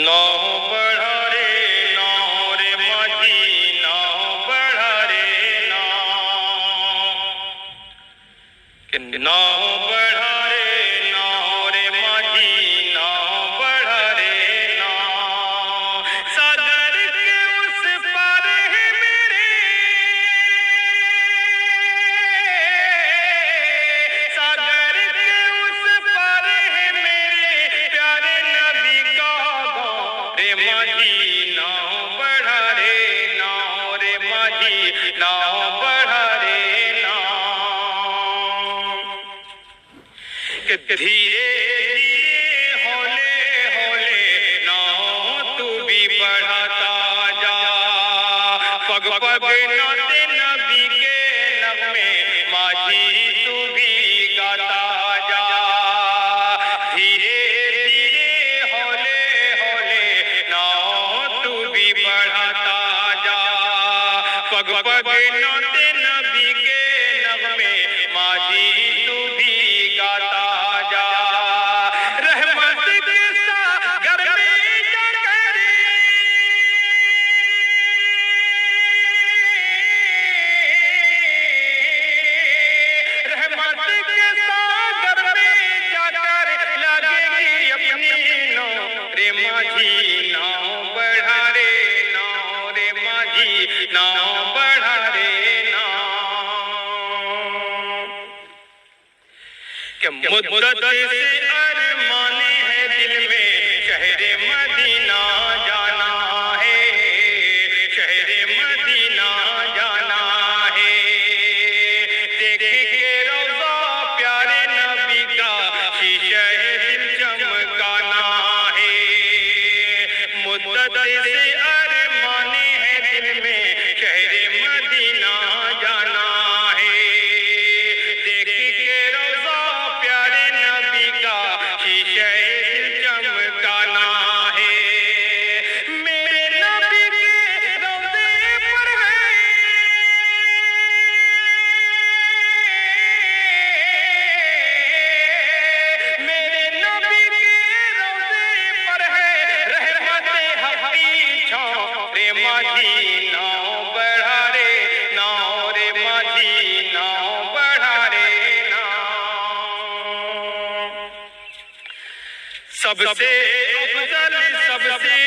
नाव बढ़ा रे नाव रे माझी नाव बढ़ा रे नाव कि नाव बढ़ा रे माझी नाव बढ़ा रे नाव सागर के उस पार है मेरे सागर के उस पार है मेरे प्यारे नबी का गाँव रे माझी नाव बढ़ा रे माझी नाव बढ़ा रे नाव कि धीरे धीरे हौले हौले नाव तू भी बढ़ाता जा पग पग नाते नबी के नगमे माझी तू भी गाता जा धीरे धीरे हौले हौले नाव तू भी बढ़ाता जा पग पग नाते नबी के नगमे माझी तू भी गाता जा रहमत के सागर में जाकर रहमत के सागर में जाकर लगेगी अपनी नाव रे माझी नाव बढ़ा रे माझी नाव बढ़ा रे नाव कि मुद्दत से अरमाने है दिल में शहरे मदीना जाना है शहरे मदीना जाना है देख के रोज़ा प्यारे नबी का शीशे दिल चमकाना है मुद्दत से अरमाने है दिल में शहरे मदीना जाना है देख के रोज़ा प्यारे नबी का शीशे दिल चमकाना है मेरे नबी के रोज़े पर है मेरे नबी के रोज़े पर है रहमत हक़ की छाँव रे माझी नाव बढ़ा रे माझी नाव बढ़ा रे नाव सबसे अफजल सबसे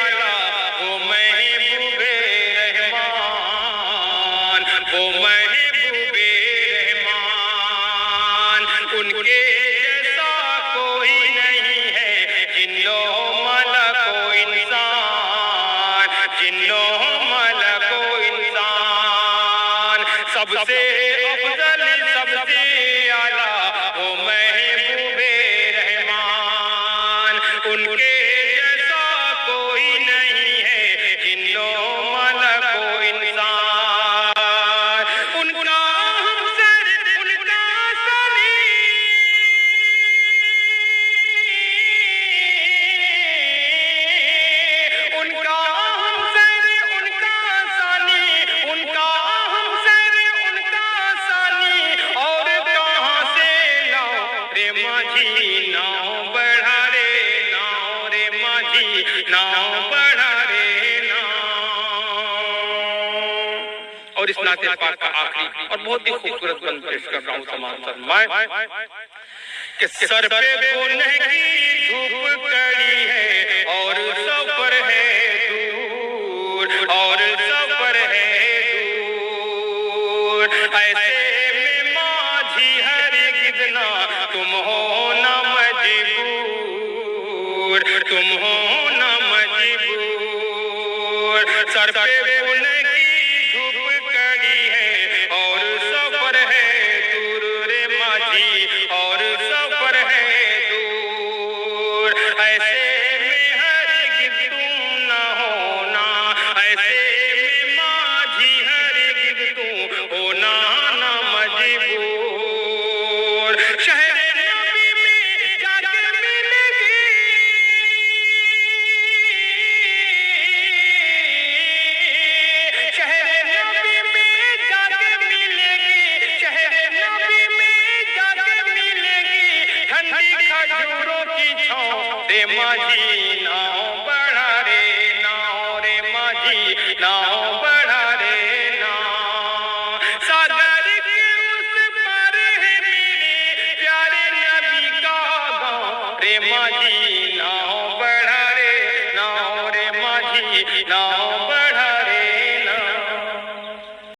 आला वो महबूबे रहमान वो महबूबे रहमान उनके जैसा कोई नहीं है जिन्नो मलको इंसान जिन्नो मलको इंसान सबसे अफजल सबसे आला वो महबूबे रहमान उनके जैसा कोई नहीं है जिन्नो मलको इंसान उनका हमसर उनका सनी उनका हमसर उनका सानी उनका हमसर उनका सानी और कहाँ से लाओ रे माझी नाव बढ़ा रे माझी नाव बढ़ा रे नाव और इस नाते पाक का आखिरी और बहुत ही खूबसूरत बंद पेश कर रहा हूँ समाज फरमाए कि सर पे गुनह की धूप कड़ी है और सब पर है दूर और सब पर है दूर ऐसे में माझी हरगिज़ ना तुम हो ना मजबूर तुम हो ना मजबूर सर पे गुनह की धूप कड़ी है और सब पर है दूर रे माझी और सब पर है दूर ऐसे में हरगिज़ तुम ना होना ऐसे में माझी हरगिज़ तुम होना ना मजबूर शहर नबी में जाके मिलेगी शहर नबी में जाके मिलेगी शहर नबी में जाके मिलेगी ठंडी खजूरों की छाँव रे माझी नाव बढ़ा माझी नाव बढ़ा रे नाव रे माझी नाव